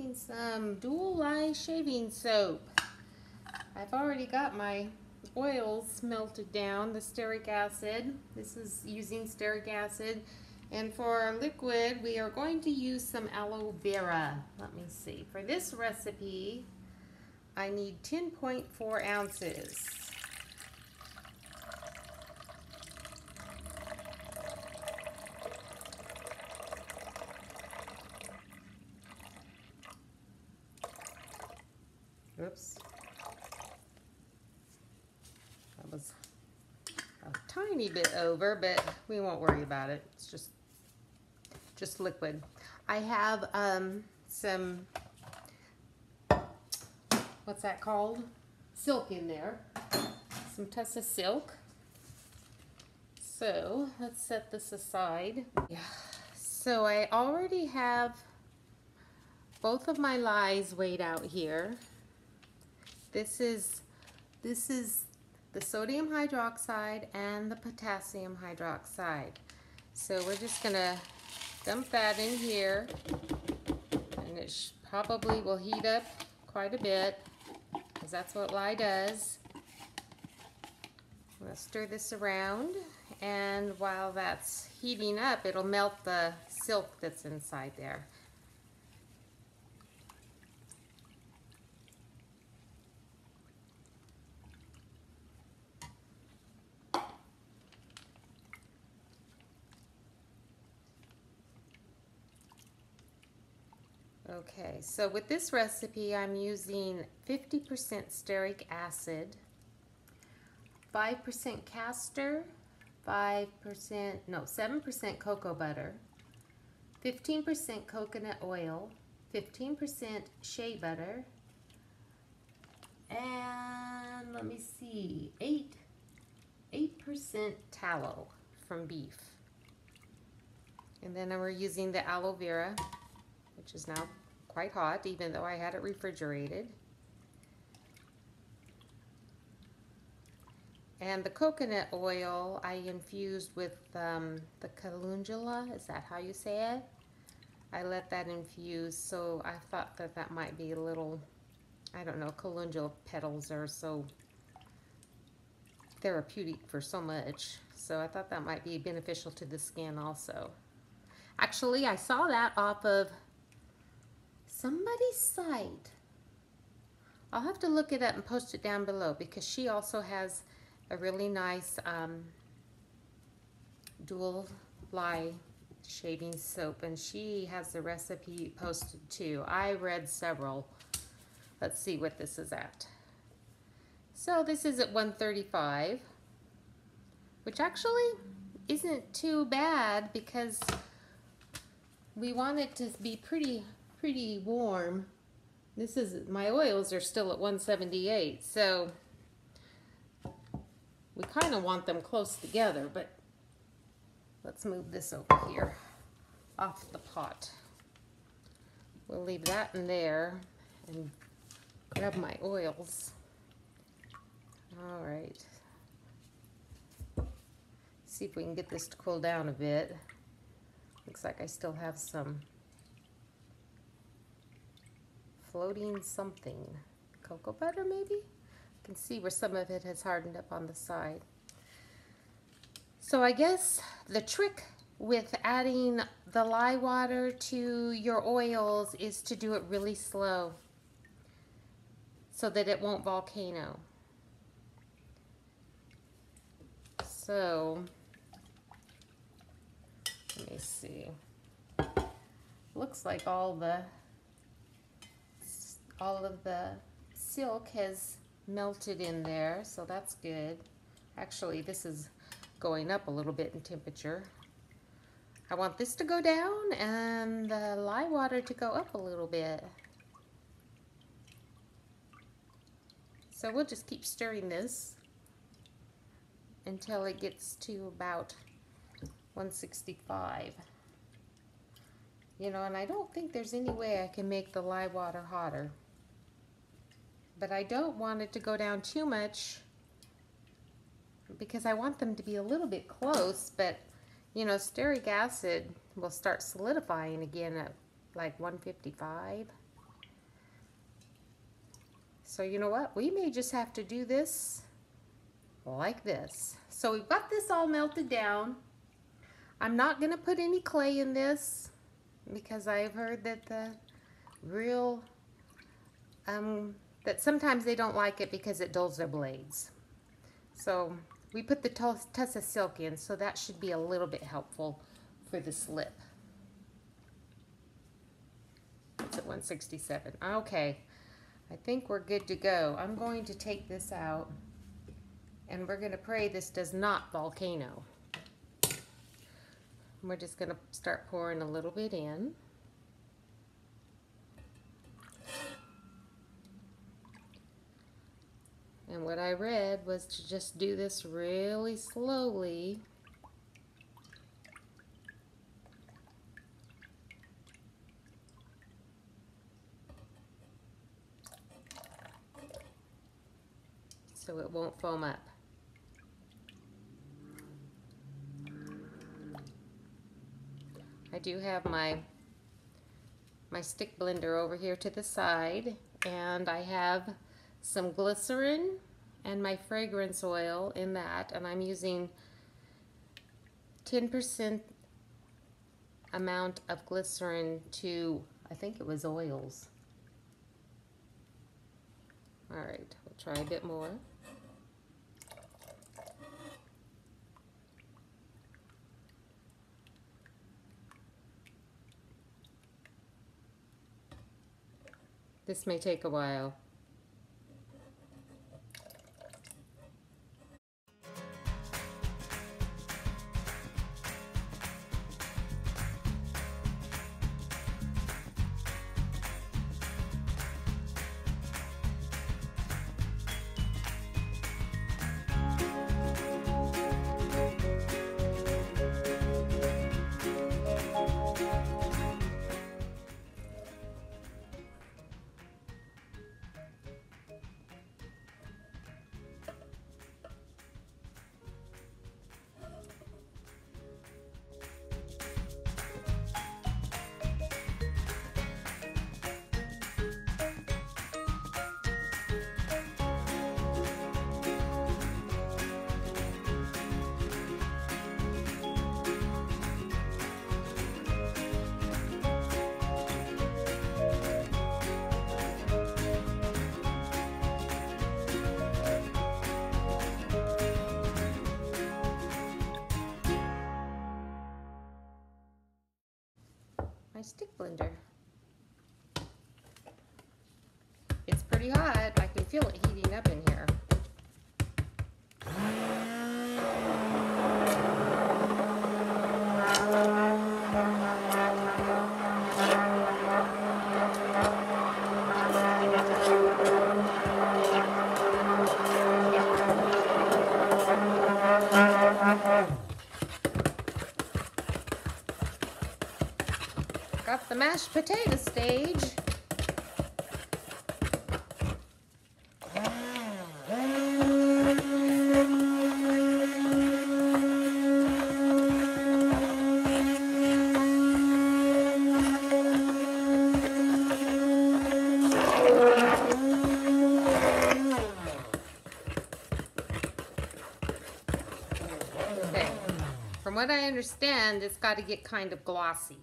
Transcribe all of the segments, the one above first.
using some dual lye shaving soap. I've already got my oils melted down, the stearic acid. This is using stearic acid. And for our liquid, we are going to use some aloe vera. Let me see. For this recipe, I need 10.4 ounces. Oops. That was a tiny bit over, but we won't worry about it. It's just liquid. I have some, what's that called? Silk in there. Some Tussah Silk. So let's set this aside. Yeah. So I already have both of my lyes weighed out here. This is the sodium hydroxide and the potassium hydroxide. So we're just gonna dump that in here, and it probably will heat up quite a bit, because that's what lye does. I'm gonna stir this around, and while that's heating up, it'll melt the silk that's inside there. Okay, so with this recipe, I'm using 50% stearic acid, 5% castor, 7% cocoa butter, 15% coconut oil, 15% shea butter, and let me see, 8% tallow from beef. And then we're using the aloe vera, which is now quite hot, even though I had it refrigerated. And the coconut oil I infused with the calendula, is that how you say it? I let that infuse, so I thought that that might be a little, I don't know, calendula petals are so therapeutic for so much. So I thought that might be beneficial to the skin also. Actually, I saw that off of somebody's site. I'll have to look it up and post it down below, because she also has a really nice dual lye shaving soap, and she has the recipe posted too. I read several. Let's see what this is at. So this is at 135, which actually isn't too bad, because we want it to be pretty warm. This is, my oils are still at 178, so we kind of want them close together, but let's move this over here off the pot. We'll leave that in there and grab my oils. All right. See if we can get this to cool down a bit. Looks like I still have some floating something. Cocoa butter, maybe? You can see where some of it has hardened up on the side. So I guess the trick with adding the lye water to your oils is to do it really slow, so that it won't volcano. So let me see. Looks like all of the silk has melted in there, so that's good. Actually, this is going up a little bit in temperature. I want this to go down and the lye water to go up a little bit. So we'll just keep stirring this until it gets to about 165. You know, and I don't think there's any way I can make the lye water hotter. But I don't want it to go down too much, because I want them to be a little bit close, but you know, stearic acid will start solidifying again at like 155. So you know what? We may just have to do this like this. So we've got this all melted down. I'm not going to put any clay in this because I've heard that the real, that sometimes they don't like it because it dulls their blades. So we put the Tussah Silk in, so that should be a little bit helpful for the slip. It's at 167. Okay, I think we're good to go. I'm going to take this out, and we're going to pray this does not volcano. We're just going to start pouring a little bit in. And what I read was to just do this really slowly. So it won't foam up. I do have my stick blender over here to the side, and I have some glycerin and my fragrance oil in that, and I'm using 10% amount of glycerin to, I think it was oils. All right, we'll try a bit more. This may take a while. My stick blender. It's pretty hot. I can feel it heating up in here. Got the mashed potato stage. Okay. From what I understand, it's got to get kind of glossy.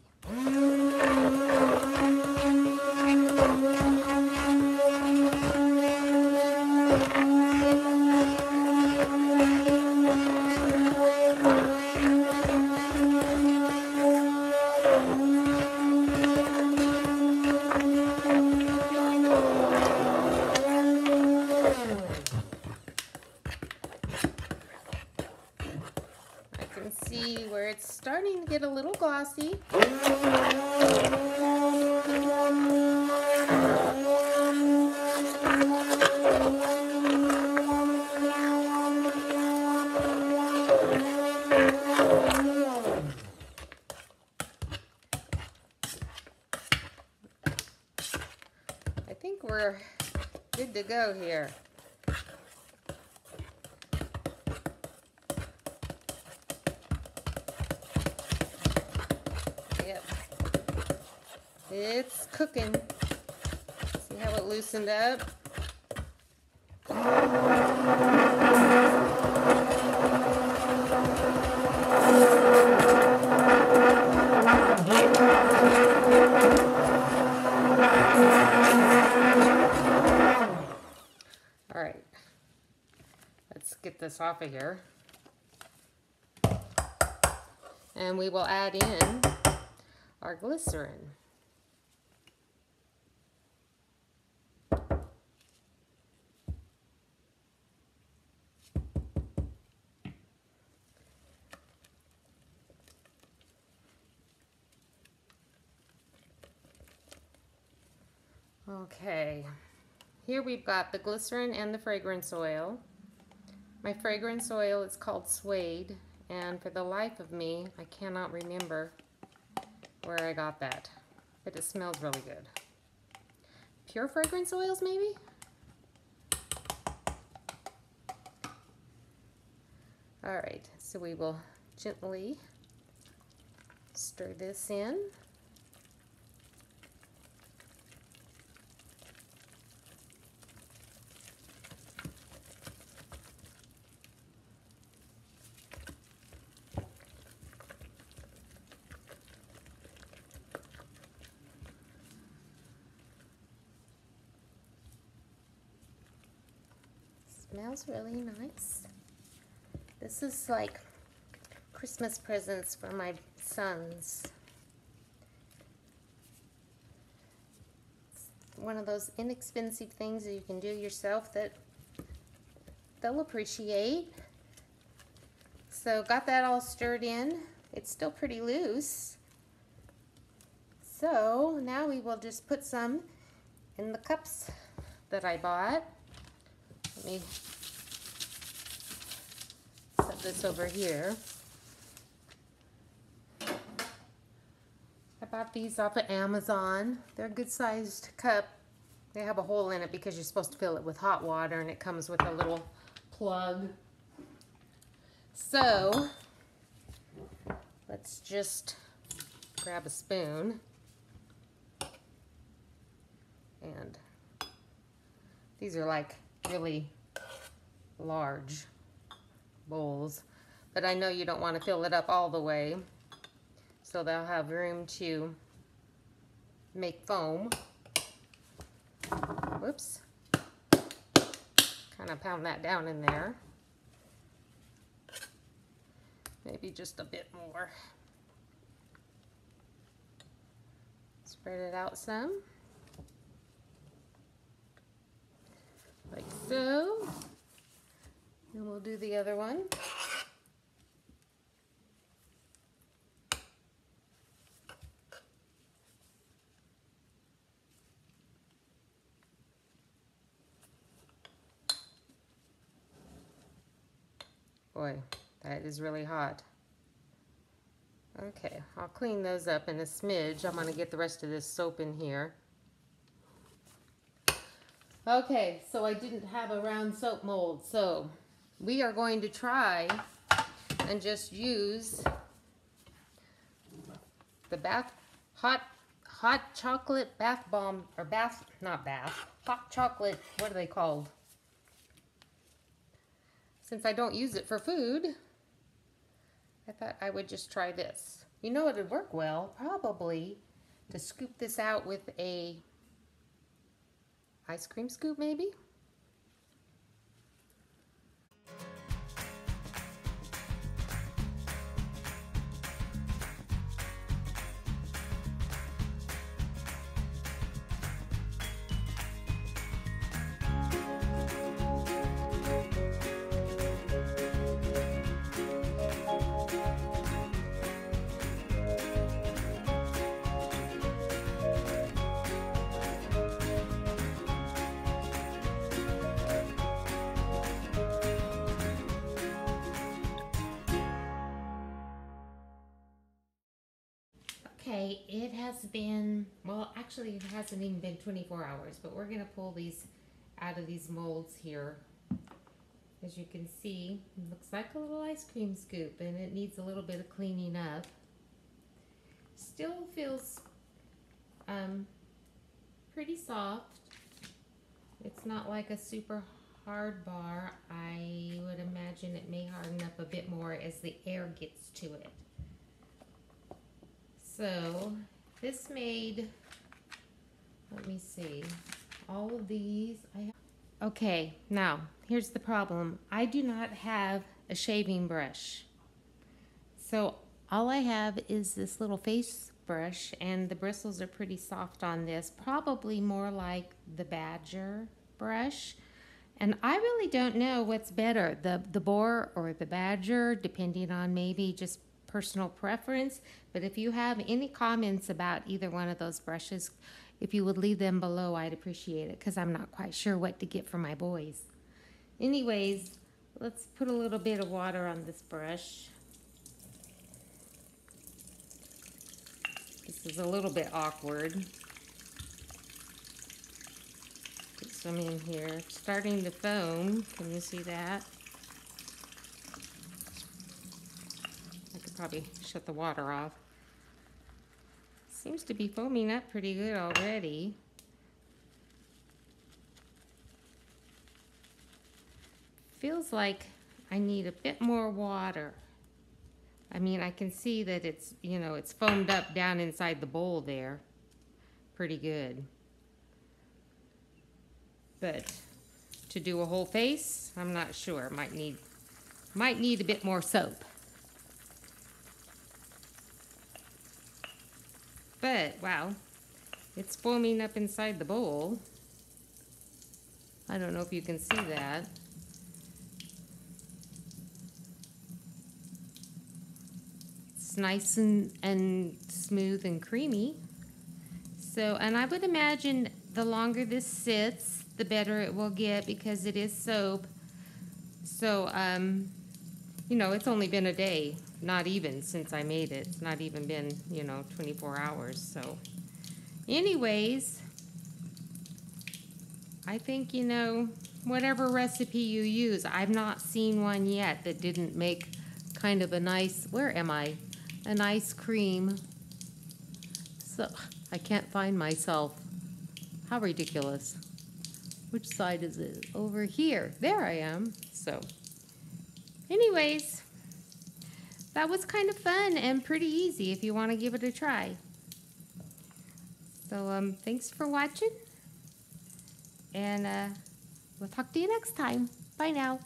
I can see where it's starting to get a little glossy. I think we're good to go here. Yep. It's cooking. See how it loosened up? All right, let's get this off of here. And we will add in our glycerin. Okay, here we've got the glycerin and the fragrance oil. My fragrance oil is called Suede, and for the life of me, I cannot remember where I got that, but it smells really good. Pure fragrance oils, maybe? All right, so we will gently stir this in. Smells really nice. This is like Christmas presents for my sons. It's one of those inexpensive things that you can do yourself that they'll appreciate. So got that all stirred in. It's still pretty loose. So now we will just put some in the cups that I bought. Let me set this over here. I bought these off of Amazon. They're a good sized cup. They have a hole in it because you're supposed to fill it with hot water, and it comes with a little plug. So let's just grab a spoon, and these are like really large bowls, but I know you don't want to fill it up all the way, so they'll have room to make foam. Whoops. Kind of pound that down in there. Maybe just a bit more. Spread it out some. Like so. And we'll do the other one. Boy, that is really hot. Okay, I'll clean those up in a smidge. I'm going to get the rest of this soap in here. Okay, so I didn't have a round soap mold, so we are going to try and just use the hot chocolate bath bomb, or hot chocolate, what are they called? Since I don't use it for food, I thought I would just try this. You know it would work well, probably, to scoop this out with a ice cream scoop, maybe? Okay, it has been, well, actually it hasn't even been 24 hours, but we're going to pull these out of these molds here. As you can see, it looks like a little ice cream scoop, and it needs a little bit of cleaning up. Still feels pretty soft. It's not like a super hard bar. I would imagine it may harden up a bit more as the air gets to it. So this made, let me see, all of these, Okay, now here's the problem. I do not have a shaving brush. So all I have is this little face brush, and the bristles are pretty soft on this, probably more like the Badger brush. And I really don't know what's better, the boar or the Badger, depending on maybe just personal preference. But if you have any comments about either one of those brushes, if you would leave them below, I'd appreciate it, because I'm not quite sure what to get for my boys. Anyways, let's put a little bit of water on this brush. This is a little bit awkward. Put some in here. It's starting to foam. Can you see that? I could probably shut the water off. Seems to be foaming up pretty good already. Feels like I need a bit more water. I mean, I can see that it's, you know, it's foamed up down inside the bowl there. Pretty good. But to do a whole face, I'm not sure. Might need a bit more soap. But, wow, it's foaming up inside the bowl. I don't know if you can see that. It's nice and smooth and creamy. So, and I would imagine the longer this sits, the better it will get, because it is soap. So, you know, it's only been a day, not even, since I made it. It's not even been, you know, 24 hours. So, anyways, I think, you know, whatever recipe you use, I've not seen one yet that didn't make kind of a nice, where am I? A nice cream. So, I can't find myself. How ridiculous. Which side is it? Over here. There I am. So, anyways, that was kind of fun and pretty easy if you want to give it a try. So, thanks for watching. And we'll talk to you next time. Bye now.